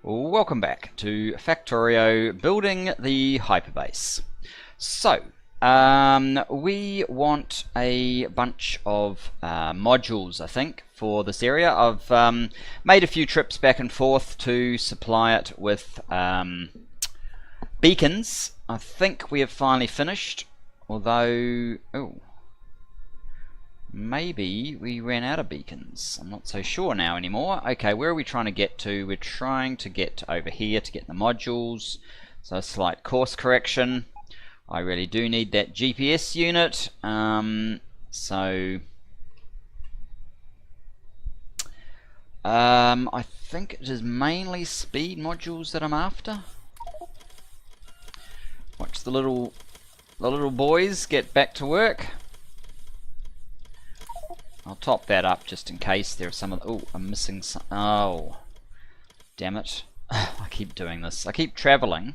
Welcome back to Factorio building the Hyperbase. So, we want a bunch of modules, I think, for this area. I've made a few trips back and forth to supply it with beacons. I think we have finally finished, although... oh. Maybe we ran out of beacons. I'm not so sure now anymore. Okay, where are we trying to get to? We're trying to get over here to get the modules. So a slight course correction. I really do need that GPS unit. I think it is mainly speed modules that I'm after. Watch the little boys get back to work. I'll top that up just in case there are some of the... oh, I'm missing some... oh, damn it. I keep doing this. I keep traveling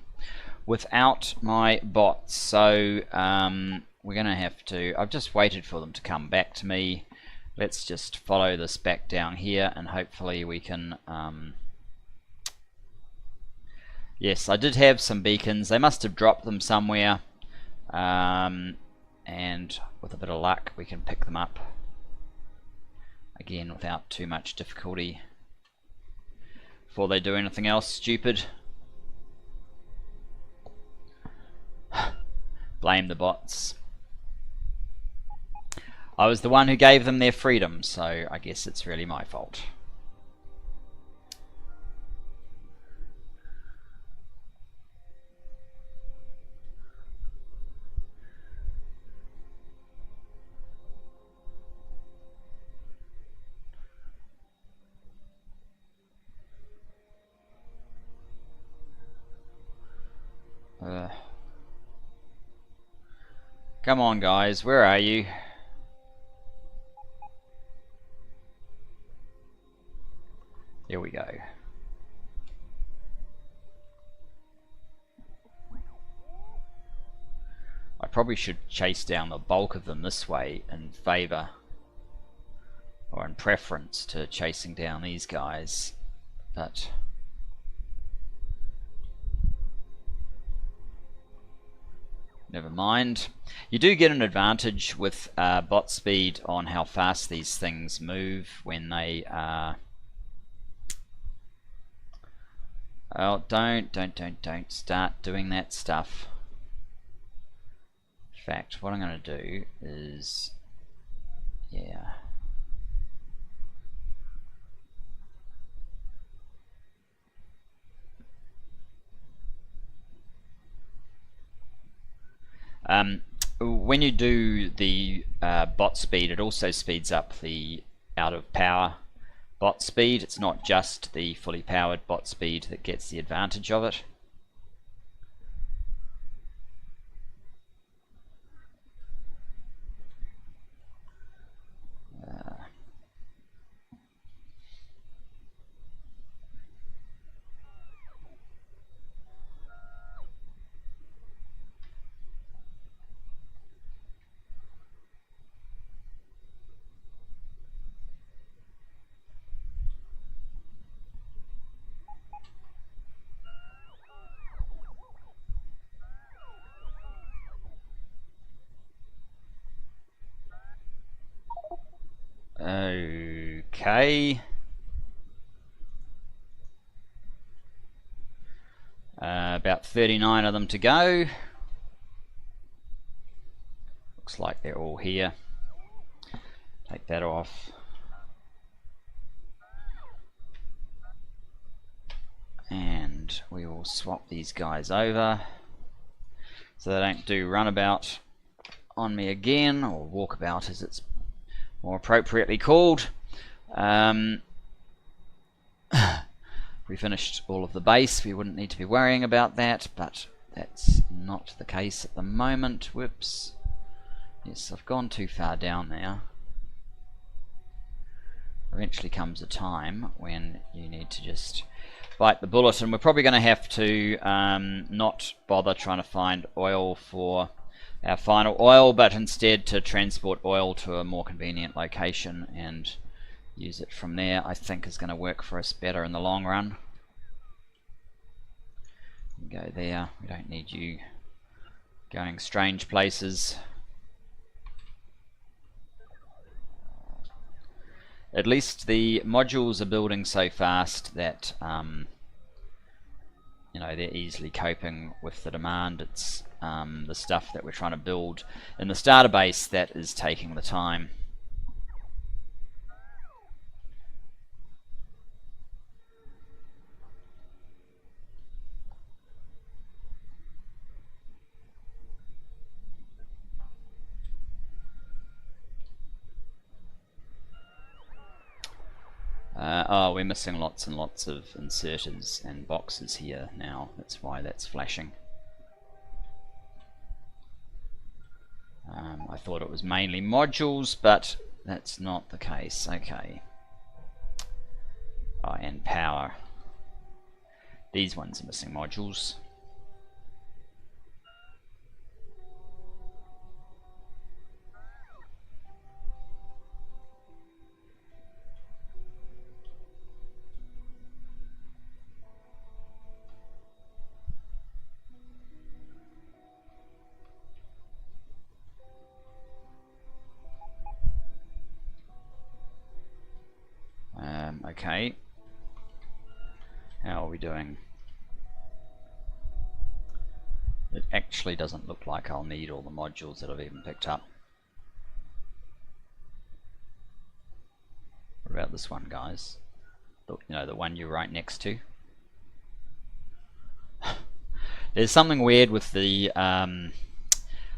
without my bots. So we're going to have to... I've just waited for them to come back to me. Let's just follow this back down here and hopefully we can... yes, I did have some beacons. They must have dropped them somewhere. And with a bit of luck we can pick them up. Again, without too much difficulty before they do anything else stupid. Blame the bots. I was the one who gave them their freedom, so I guess it's really my fault. Come on guys, where are you? Here we go. I probably should chase down the bulk of them this way in favor or in preference to chasing down these guys, but never mind. You do get an advantage with bot speed on how fast these things move when they are... oh, don't start doing that stuff. In fact, what I'm going to do is... yeah. When you do the bot speed, it also speeds up the out of power bot speed. It's not just the fully powered bot speed that gets the advantage of it. Okay. About 39 of them to go. Looks like they're all here. Take that off. And we will swap these guys over so they don't do runabout on me again, or walkabout as it's more appropriately called. If we finished all of the base, we wouldn't need to be worrying about that, but that's not the case at the moment. Whoops. Yes, I've gone too far down there. Eventually comes a time when you need to just bite the bullet, and we're probably going to have to not bother trying to find oil for our final oil, but instead to transport oil to a more convenient location and use it from there. I think is going to work for us better in the long run. Go there. We don't need you going strange places. At least the modules are building so fast that you know, they're easily coping with the demand. It's the stuff that we're trying to build in the starter base that is taking the time. Oh, we're missing lots and lots of inserters and boxes here now. That's why that's flashing. I thought it was mainly modules, but that's not the case. Okay. Oh, and power. These ones are missing modules. Okay. How are we doing? It actually doesn't look like I'll need all the modules that I've even picked up. What about this one, guys? You know, the one you're right next to? There's something weird with the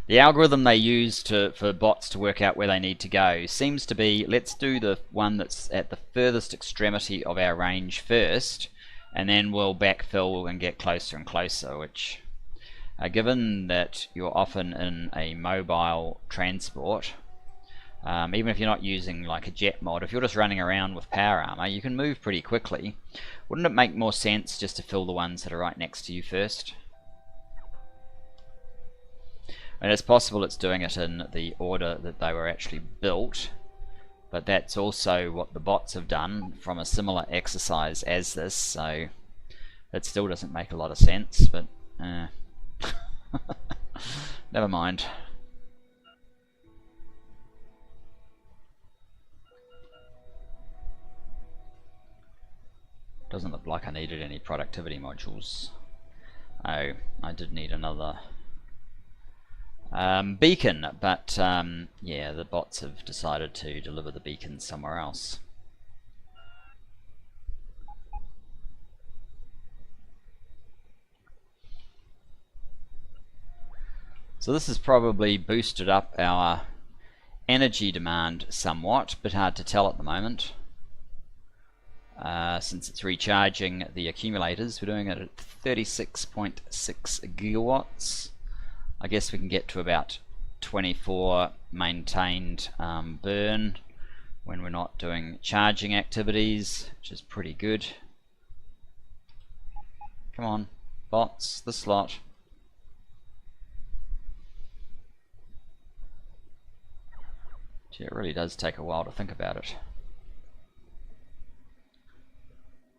algorithm they use for bots to work out where they need to go. Seems to be, let's do the one that's at the furthest extremity of our range first, and then we'll backfill and get closer and closer, which, given that you're often in a mobile transport, even if you're not using like a jet mod, if you're just running around with power armor, you can move pretty quickly. Wouldn't it make more sense just to fill the ones that are right next to you first? And it's possible it's doing it in the order that they were actually built, but that's also what the bots have done from a similar exercise as this, so it still doesn't make a lot of sense, but never mind. Doesn't look like I needed any productivity modules. Oh, I did need another beacon, but yeah, the bots have decided to deliver the beacon somewhere else. So this has probably boosted up our energy demand somewhat, but hard to tell at the moment. Since it's recharging the accumulators, we're doing it at 36.6 gigawatts. I guess we can get to about 24 maintained burn when we're not doing charging activities, which is pretty good. Come on, bots, the slot. Gee, it really does take a while to think about it.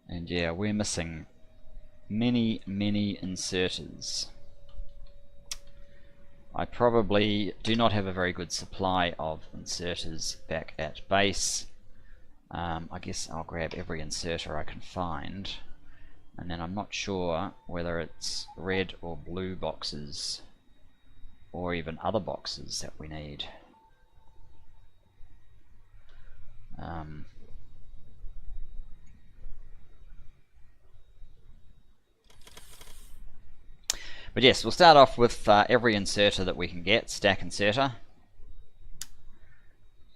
And yeah, we're missing many inserters. I probably do not have a very good supply of inserters back at base. I guess I'll grab every inserter I can find, and then I'm not sure whether it's red or blue boxes or even other boxes that we need. But yes, we'll start off with every inserter that we can get, stack inserter,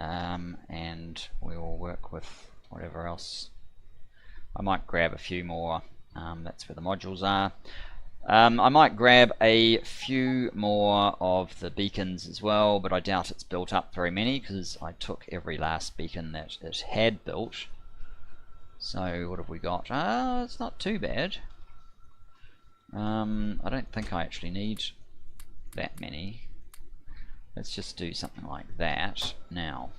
and we will work with whatever else. I might grab a few more, that's where the modules are. I might grab a few more of the beacons as well, but I doubt it's built up very many because I took every last beacon that it had built. So what have we got? It's not too bad. I don't think I actually need that many. Let's just do something like that now.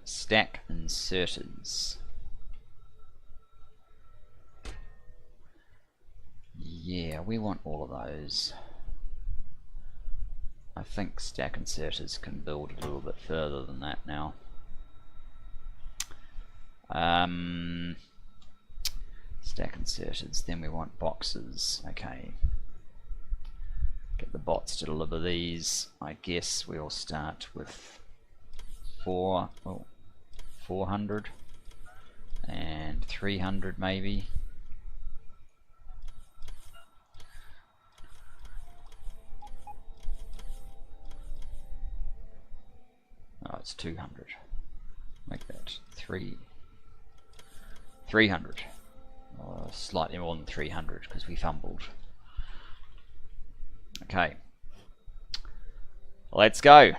Stack inserters. Yeah, we want all of those. I think stack inserters can build a little bit further than that now. Stack inserters, then we want boxes. Okay. Get the bots to deliver these. I guess we'll start with 400 and 300 maybe. Oh, it's 200. Make that 300. Or slightly more than 300 because we fumbled. Okay. Let's go.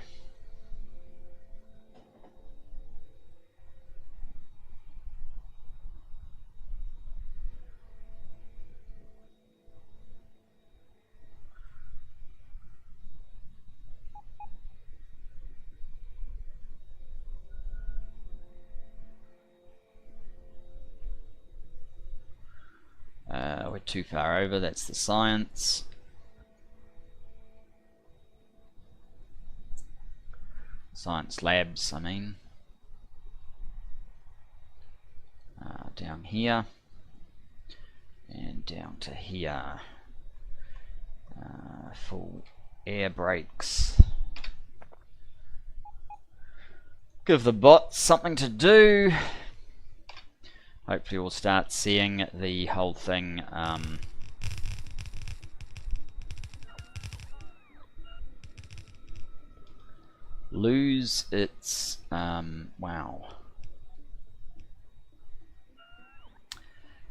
We're too far over, that's the science. Science labs, I mean. Down here. And down to here. Full air brakes. Give the bots something to do. Hopefully we'll start seeing the whole thing lose its wow.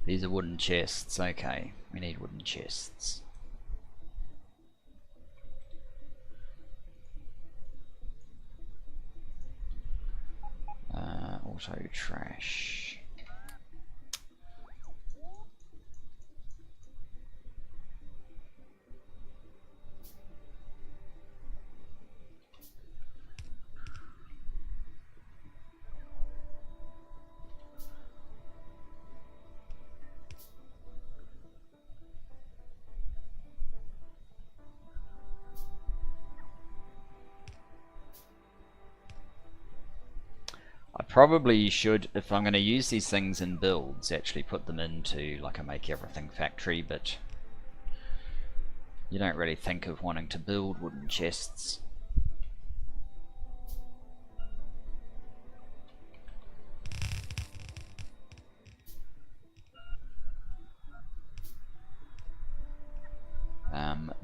These are wooden chests. Okay, we need wooden chests. Auto trash. I probably should, if I'm going to use these things in builds, actually put them into like a make everything factory, but you don't really think of wanting to build wooden chests.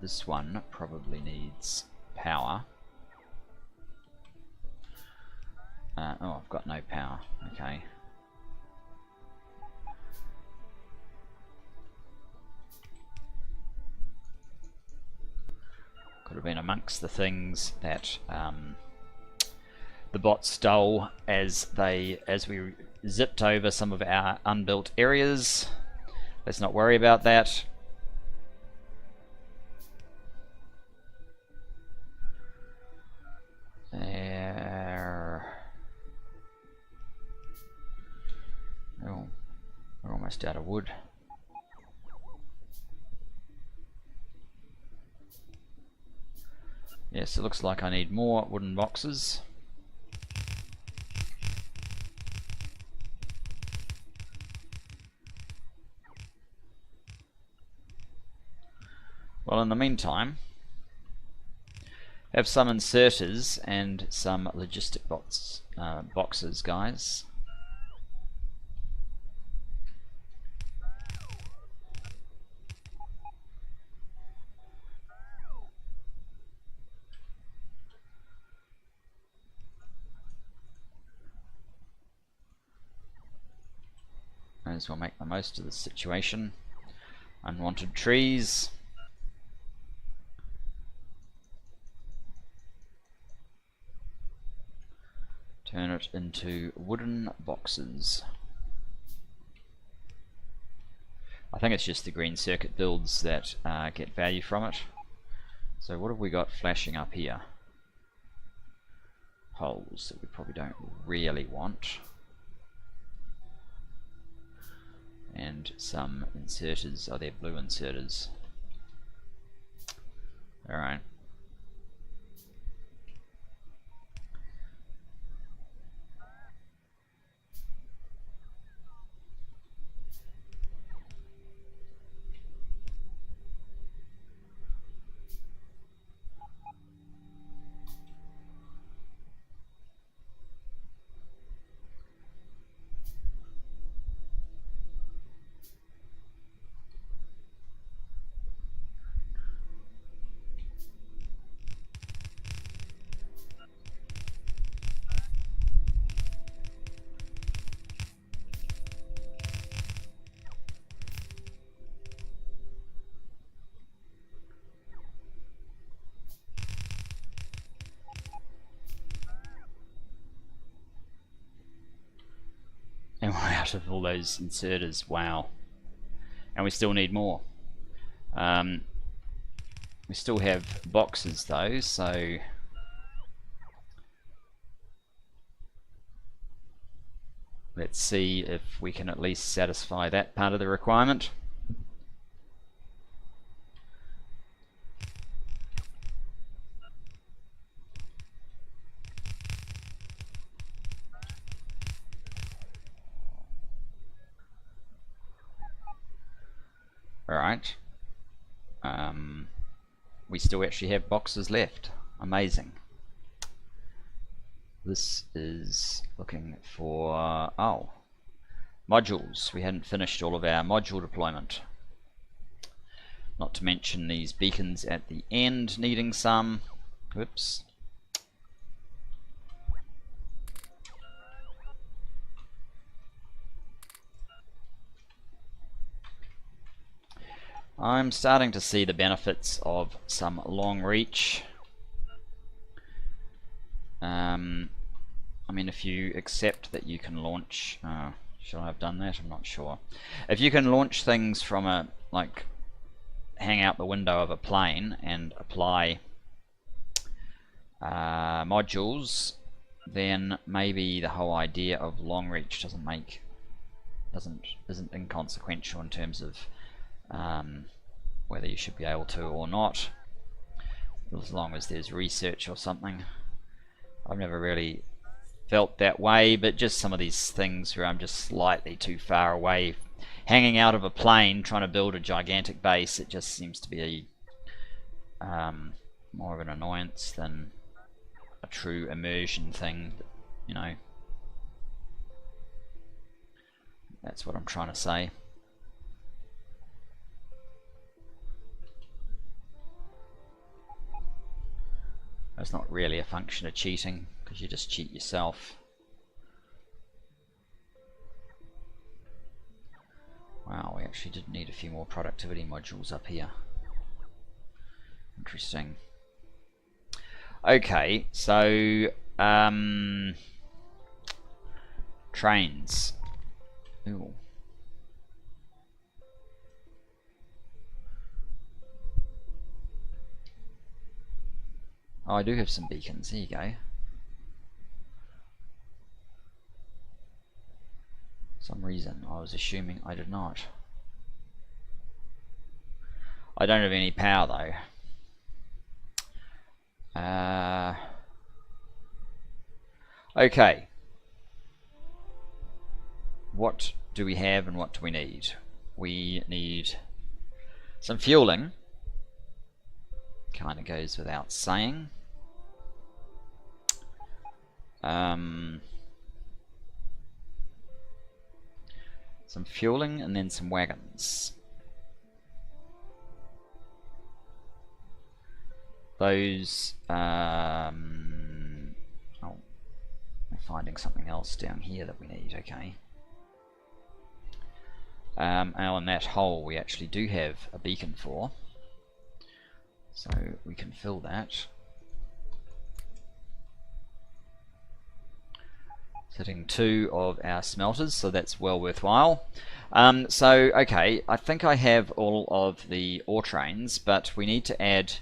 This one probably needs power. Oh, I've got no power. Okay. Could have been amongst the things that the bot stole as we zipped over some of our unbuilt areas. Let's not worry about that. Oh, we're almost out of wood. Yes, it looks like I need more wooden boxes. Well, in the meantime, have some inserters and some logistic boxes, guys. Might as well make the most of the situation. Unwanted trees. Turn it into wooden boxes. I think it's just the green circuit builds that get value from it. So what have we got flashing up here? Holes that we probably don't really want. And some inserters. Oh, they're blue inserters. Alright. And we're out of all those inserters. Wow. And we still need more. We still have boxes though, so let's see if we can at least satisfy that part of the requirement. Alright. We still actually have boxes left. Amazing. This is looking for, oh, modules. We hadn't finished all of our module deployment. Not to mention these beacons at the end needing some. Whoops. I'm starting to see the benefits of some long reach. I mean, if you accept that you can launch, should I have done that? I'm not sure. If you can launch things from a, like, hang out the window of a plane and apply modules, then maybe the whole idea of long reach isn't inconsequential in terms of whether you should be able to or not, as long as there's research or something. I've never really felt that way, but just some of these things where I'm just slightly too far away, hanging out of a plane trying to build a gigantic base, it just seems to be more of an annoyance than a true immersion thing, you know. That's what I'm trying to say. It's not really a function of cheating, because you just cheat yourself. Wow, we actually did need a few more productivity modules up here. Interesting. Okay, so trains. Ooh. Oh, I do have some beacons. Here you go. For some reason, I was assuming I did not. I don't have any power though. Okay. What do we have and what do we need? We need some fueling. Kind of goes without saying. Some fueling and then some wagons. Those oh, I'm finding something else down here that we need. Okay. Now in that hole we actually do have a beacon for, so we can fill that. Setting 2 of our smelters, so that's well worthwhile. So okay, I think I have all of the ore trains, but we need to add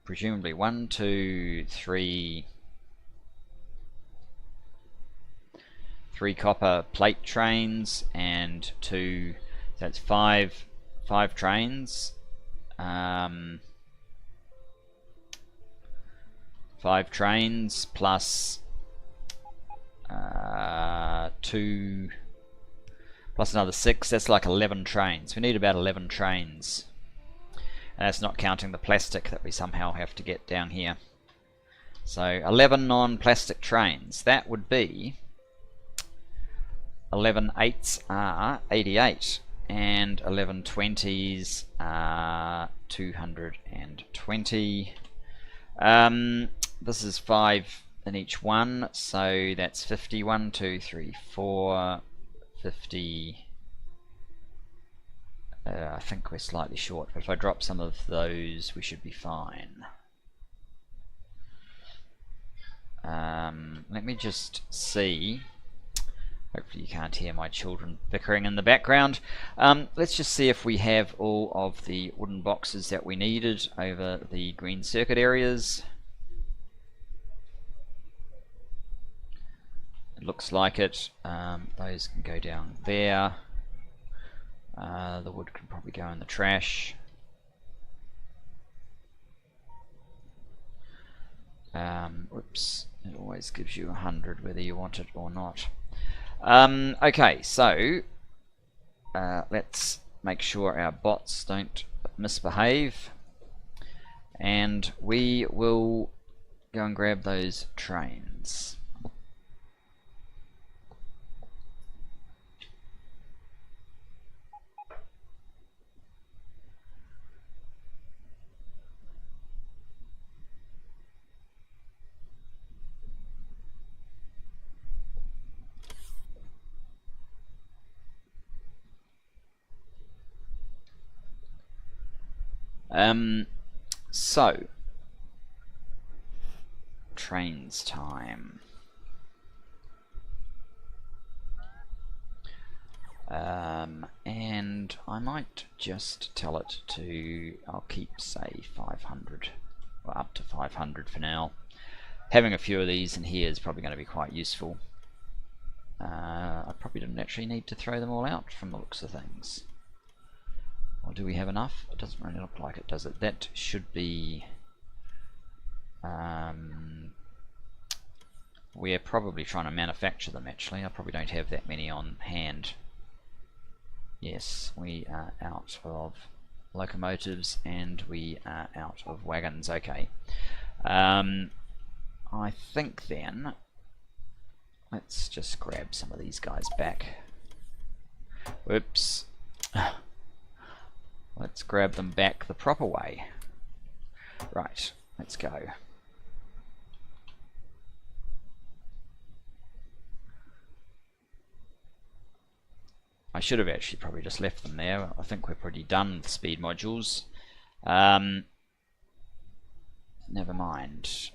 presumably 1, 2, 3 copper plate trains and 2, so that's 5 trains, 5 trains plus 2 plus another 6. That's like 11 trains. We need about 11 trains, and that's not counting the plastic that we somehow have to get down here. So 11 non-plastic trains. That would be 11 8s are 88, and 11 20s are 220. This is 5 in each one, so that's 50. 1 2 3 4 50. I think we're slightly short, but if I drop some of those we should be fine. Let me just see. Hopefully you can't hear my children bickering in the background. Let's just see if we have all of the wooden boxes that we needed over the green circuit areas. It looks like it. Those can go down there. The wood can probably go in the trash. Whoops, it always gives you 100 whether you want it or not. Okay, so let's make sure our bots don't misbehave, and we will go and grab those trains. So trains time. And I might just tell it to, I'll keep say 500, or up to 500 for now. Having a few of these in here is probably going to be quite useful. I probably didn't actually need to throw them all out from the looks of things. Or do we have enough? It doesn't really look like it, does it? That should be... we're probably trying to manufacture them actually. I probably don't have that many on hand. Yes, we are out of locomotives and we are out of wagons. Okay. I think then let's just grab some of these guys back. Whoops. Let's grab them back the proper way. Right, let's go. I should have actually probably just left them there. I think we're pretty done with speed modules. Never mind.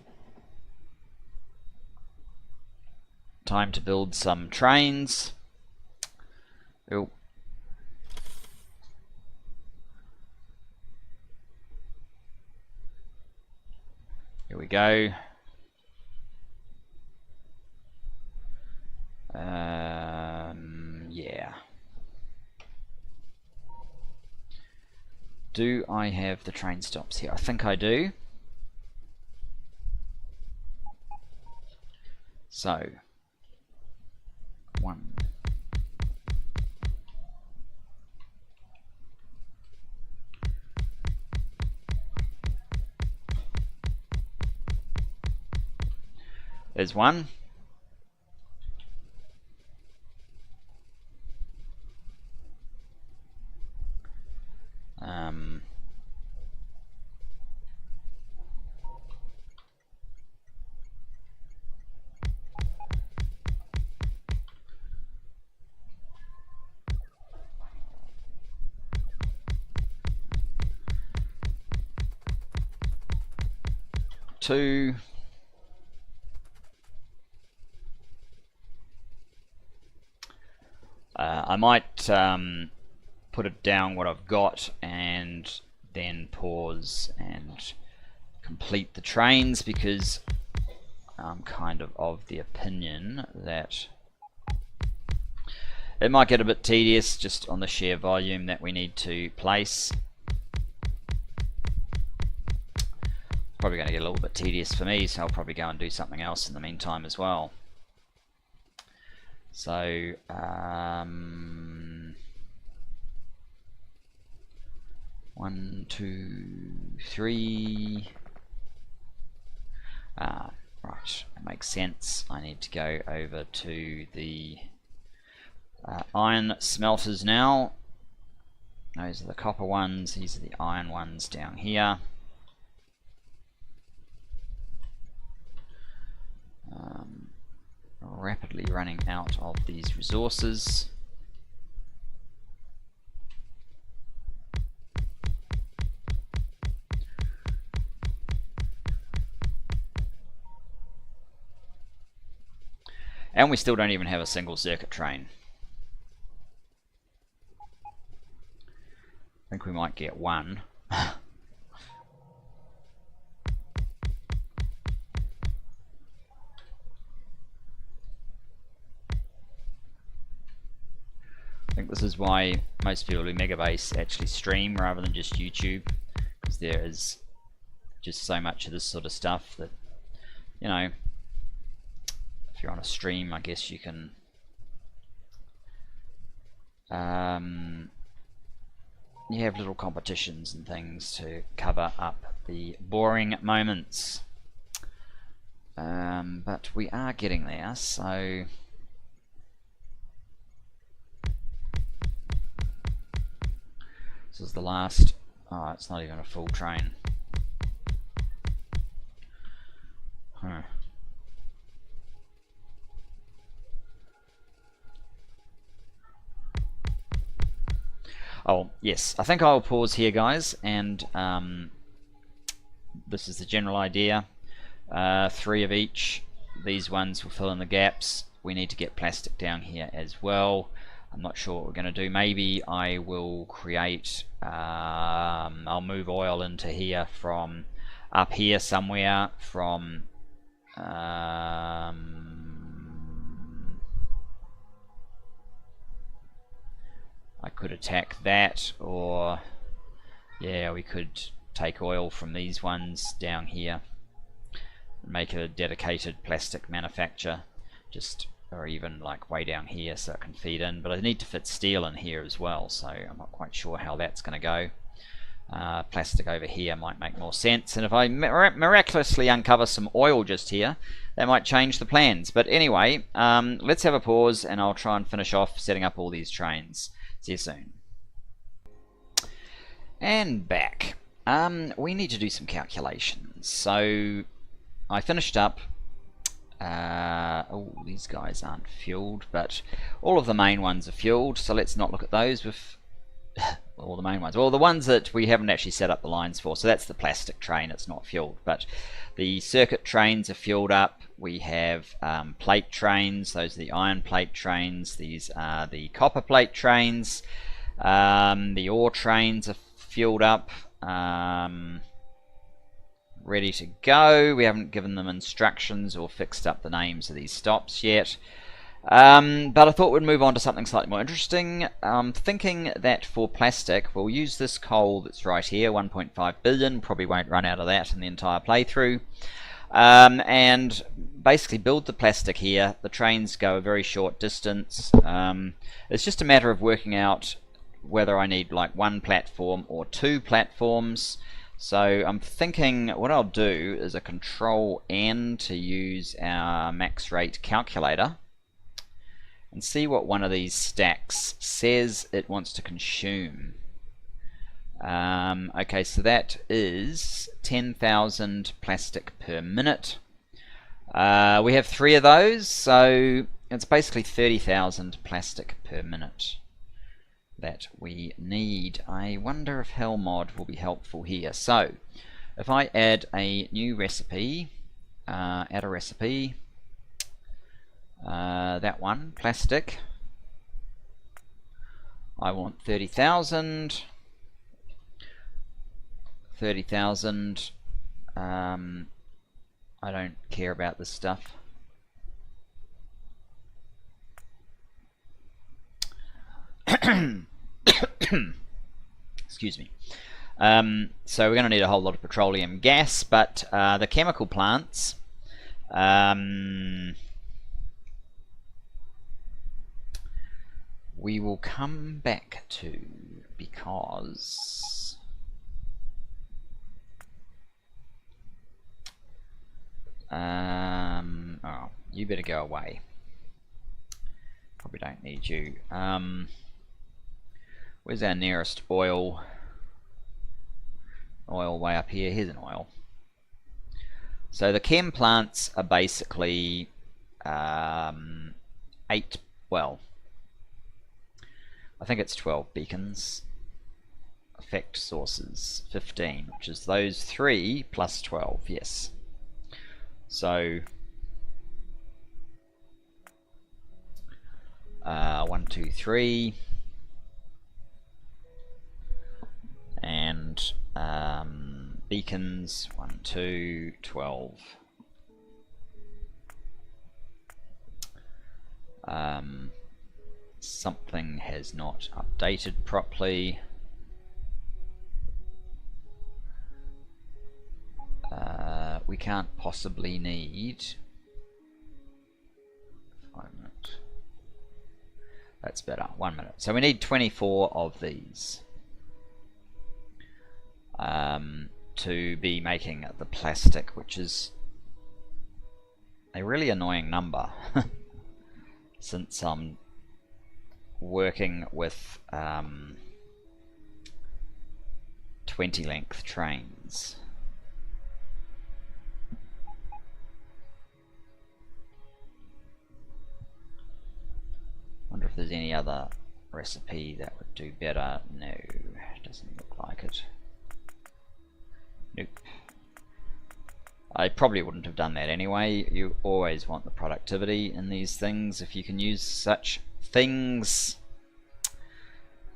Time to build some trains. Oh. Here we go. Yeah. Do I have the train stops here? I think I do. So, 1. There's 1. Two. I might put it down what I've got and then pause and complete the trains, because I'm kind of the opinion that it might get a bit tedious just on the sheer volume that we need to place. probably going to get a little bit tedious for me, so I'll probably go and do something else in the meantime as well. So 1, 2, 3. Right, that makes sense. I need to go over to the iron smelters now. Those are the copper ones, these are the iron ones down here. Rapidly running out of these resources. And we still don't even have a single circuit train. I think we might get one. I think this is why most people who Megabase actually stream rather than just YouTube, because there is just so much of this sort of stuff that, you know, if you're on a stream, I guess you can you have little competitions and things to cover up the boring moments. But we are getting there, so this is the last. Oh, it's not even a full train. Huh. Oh, yes, I think I'll pause here, guys, and this is the general idea. 3 of each. These ones will fill in the gaps. We need to get plastic down here as well. I'm not sure what we're going to do. Maybe I will create, I'll move oil into here from up here somewhere from I could attack that, or yeah, we could take oil from these ones down here and make a dedicated plastic manufacture, just, or even like way down here so it can feed in. But I need to fit steel in here as well, so I'm not quite sure how that's going to go. Plastic over here might make more sense, and if I miraculously uncover some oil just here, that might change the plans. But anyway, let's have a pause and I'll try and finish off setting up all these trains. See you soon. And back. We need to do some calculations. So I finished up. Oh, these guys aren't fueled, but all of the main ones are fueled. So let's not look at those with all the main ones. Well, the ones that we haven't actually set up the lines for. So that's the plastic train. It's not fueled, but the circuit trains are fueled up. We have plate trains. Those are the iron plate trains. These are the copper plate trains. The ore trains are fueled up, ready to go. We haven't given them instructions or fixed up the names of these stops yet. But I thought we'd move on to something slightly more interesting. Thinking that for plastic, we'll use this coal that's right here, 1.5 billion. Probably won't run out of that in the entire playthrough. And basically build the plastic here. The trains go a very short distance. It's just a matter of working out whether I need like 1 platform or 2 platforms. So I'm thinking what I'll do is a Control N to use our max rate calculator and see what one of these stacks says it wants to consume. Okay, so that is 10,000 plastic per minute. We have 3 of those, so it's basically 30,000 plastic per minute that we need. I wonder if Hellmod will be helpful here. So if I add a new recipe, add a recipe, that one, plastic, I want 30,000. 30,000. I don't care about this stuff. Excuse me. So we're going to need a whole lot of petroleum gas, but the chemical plants, we will come back to, because oh, you better go away. Probably don't need you. Where's our nearest oil? Oil way up here. Here's an oil. So the chem plants are basically 8, well, I think it's 12 beacons. Effect sources 15, which is those 3 plus 12, yes. So 1, 2, 3, and beacons 1, 2, 12. Something has not updated properly. We can't possibly need 5 minutes. That's better. 1 minute. So we need 24 of these to be making the plastic, which is a really annoying number since I'm working with 20 length trains. Wonder if there's any other recipe that would do better. No, doesn't look like it. Nope. I probably wouldn't have done that anyway. You always want the productivity in these things if you can use such things.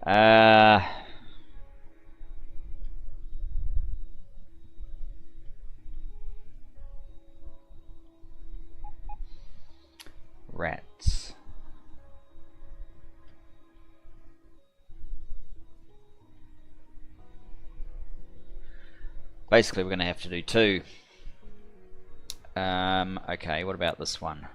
Rats. Basically, we're going to have to do 2. Okay, what about this one?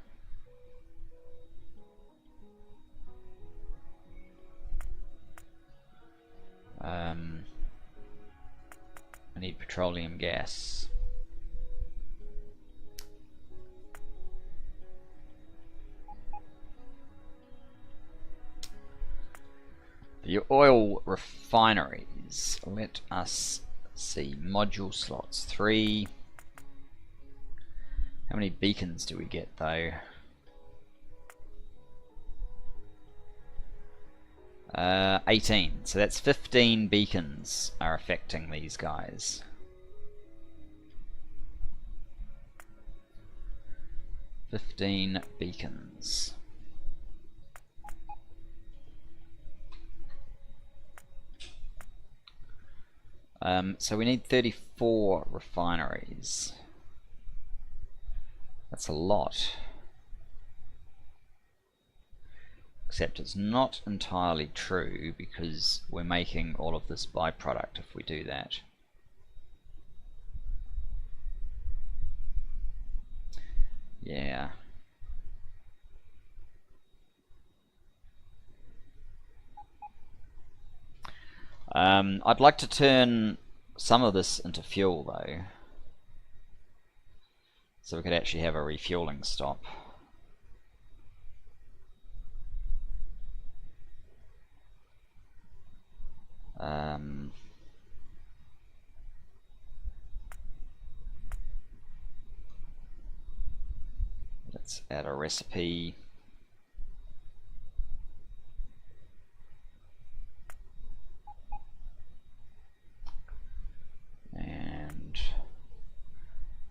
I need petroleum gas. The oil refineries. Let us see. Module slots 3. How many beacons do we get though? 18. So that's 15 beacons are affecting these guys. $15 beacons. So we need 34 refineries. That's a lot. Except it's not entirely true because we're making all of this byproduct if we do that. Yeah. I'd like to turn some of this into fuel though, so we could actually have a refueling stop. Let's add a recipe. And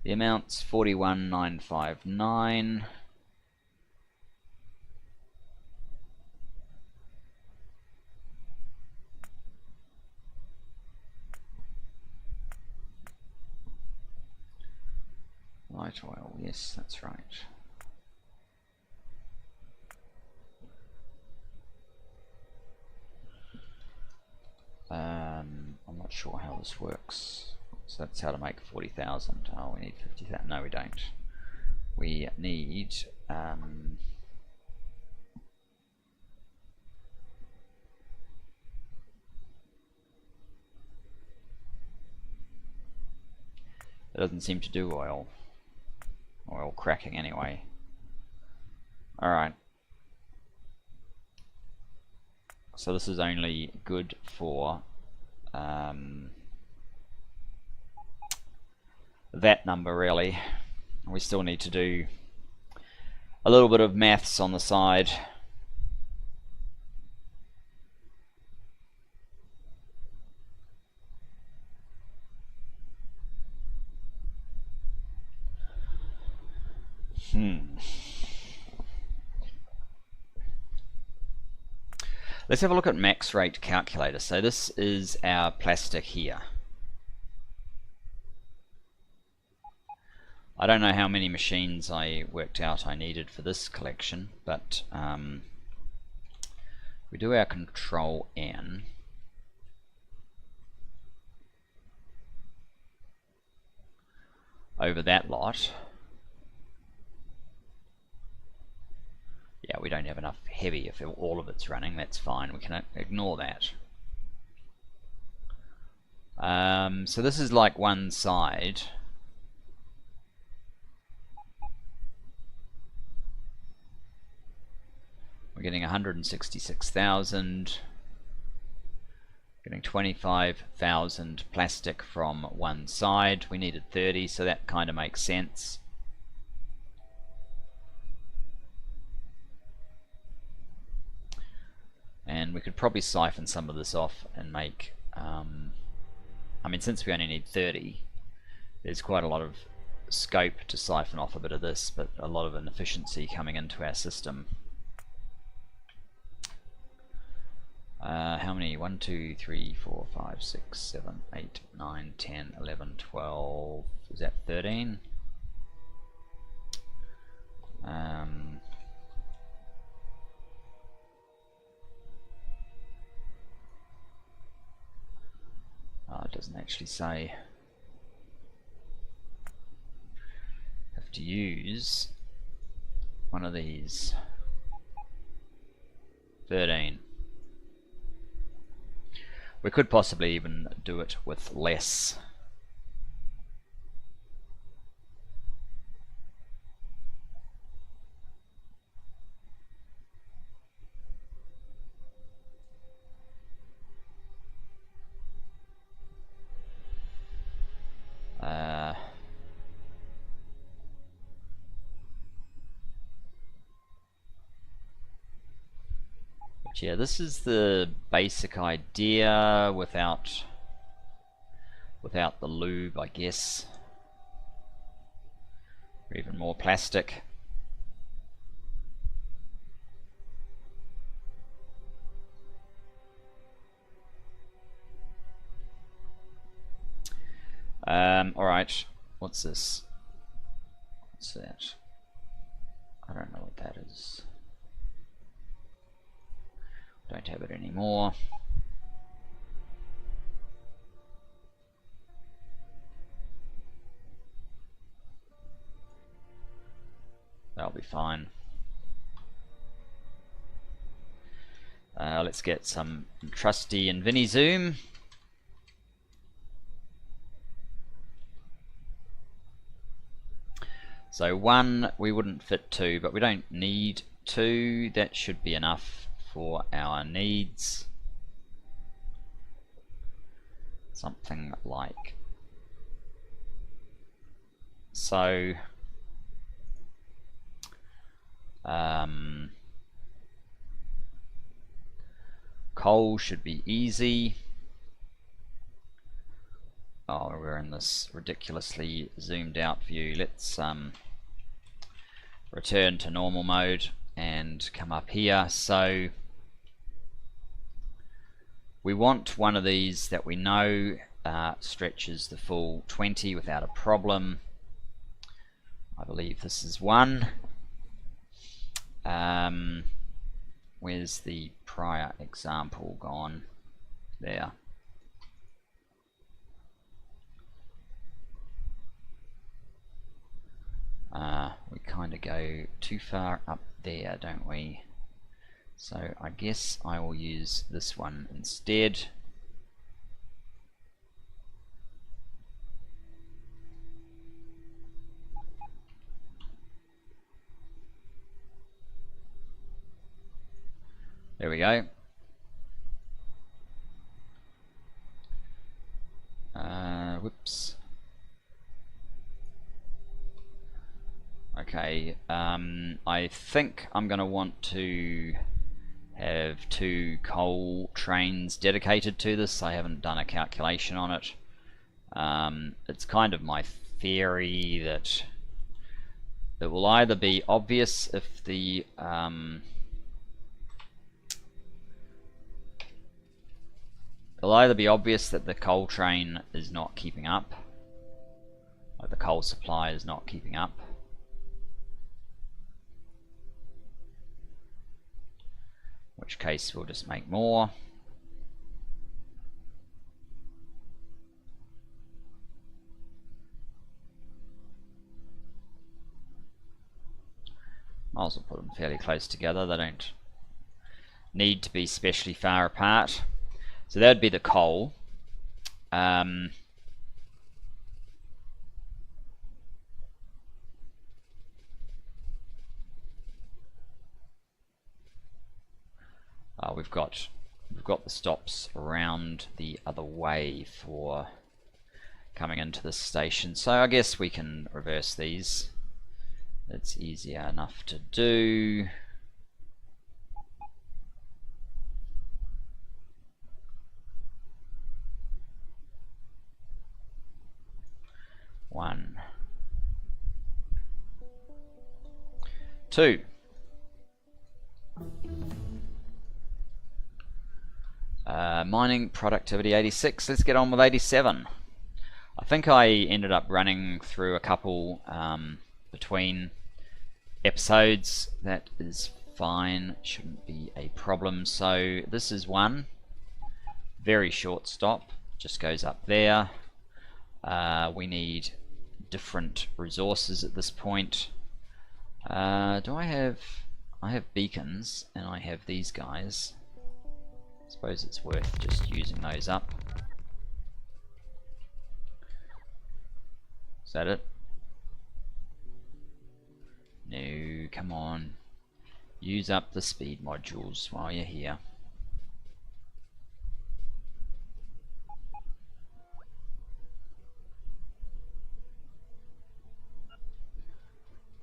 the amount's 41,959. Light oil, yes, that's right. I'm not sure how this works. So that's how to make 40,000. Oh, we need 50,000. No, we don't. We need it doesn't seem to do oil cracking anyway. Alright, so this is only good for that number really. We still need to do a little bit of maths on the side. Let's have a look at max rate calculator. So this is our plastic here. I don't know how many machines I worked out I needed for this collection, but we do our Control N. Over that lot. Yeah, we don't have enough heavy. If all of it's running, that's fine. We can ignore that. So this is like one side. We're getting 166,000. Getting 25,000 plastic from one side. We needed 30, so that kind of makes sense. And we could probably siphon some of this off and make, I mean, since we only need 30, there's quite a lot of scope to siphon off a bit of this, but a lot of inefficiency coming into our system. How many? 1, 2, 3, 4, 5, 6, 7, 8, 9, 10, 11, 12. Is that 13? Oh, it doesn't actually say. Have to use one of these. 13. We could possibly even do it with less. Yeah, this is the basic idea without the lube, I guess. Or even more plastic. Alright, what's this? What's that? I don't know what that is. Don't have it anymore. That'll be fine. Let's get some trusty and Vinny zoom. So 1, we wouldn't fit 2, but we don't need 2. That should be enough for our needs. Something like so. Coal should be easy. Oh, we're in this ridiculously zoomed out view. Let's return to normal mode and come up here. So we want one of these that we know stretches the full 20 without a problem. I believe this is one. Where's the prior example gone? There. We kind of go too far up there, don't we? So I guess I will use this one instead. There we go. Whoops. Okay, I think I'm going to want to have 2 coal trains dedicated to this. I haven't done a calculation on it. It's kind of my theory that it will either be obvious if the it'll either be obvious that the coal train is not keeping up, like the coal supply is not keeping up, in which case we'll just make more. Might as well put them fairly close together. They don't need to be especially far apart. So that would be the coal. We've got the stops around the other way for coming into this station. So I guess we can reverse these. It's easier enough to do. One, 2. Mining productivity 86. Let's get on with 87. I think I ended up running through a couple between episodes. That is fine, shouldn't be a problem. So this is one very short stop, just goes up there. We need different resources at this point. Do I have beacons and I have these guys. I suppose it's worth just using those up. Is that it? No, come on. Use up the speed modules while you're here.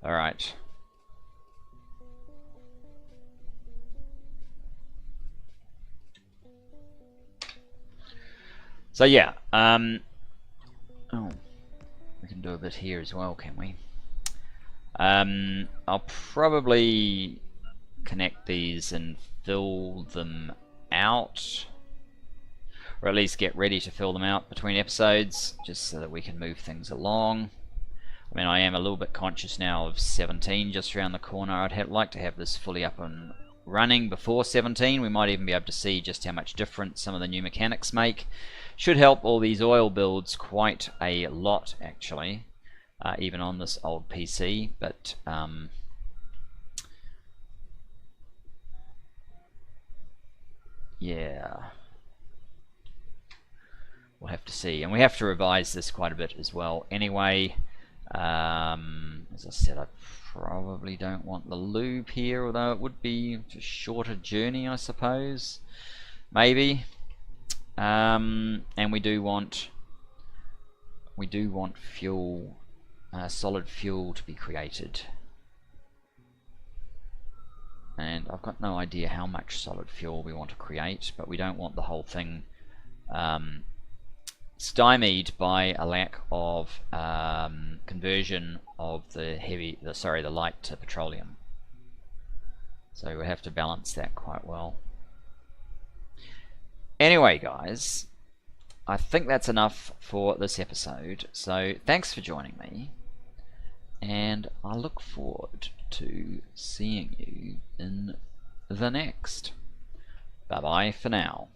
Alright. So yeah, oh, we can do a bit here as well, can we? I'll probably connect these and fill them out, or at least get ready to fill them out between episodes, just so that we can move things along. I mean, I am a little bit conscious now of 17 just around the corner. I'd like to have this fully up and running before 17. We might even be able to see just how much difference some of the new mechanics make. Should help all these oil builds quite a lot, actually, even on this old PC. But yeah, we'll have to see, and we have to revise this quite a bit as well. Anyway, as I said, I probably don't want the loop here, although it would be a shorter journey, I suppose. Maybe. And we do want fuel, solid fuel to be created. And I've got no idea how much solid fuel we want to create, but we don't want the whole thing stymied by a lack of conversion of the light to petroleum. So we have to balance that quite well. Anyway, guys, I think that's enough for this episode. So thanks for joining me, and I look forward to seeing you in the next. Bye bye for now.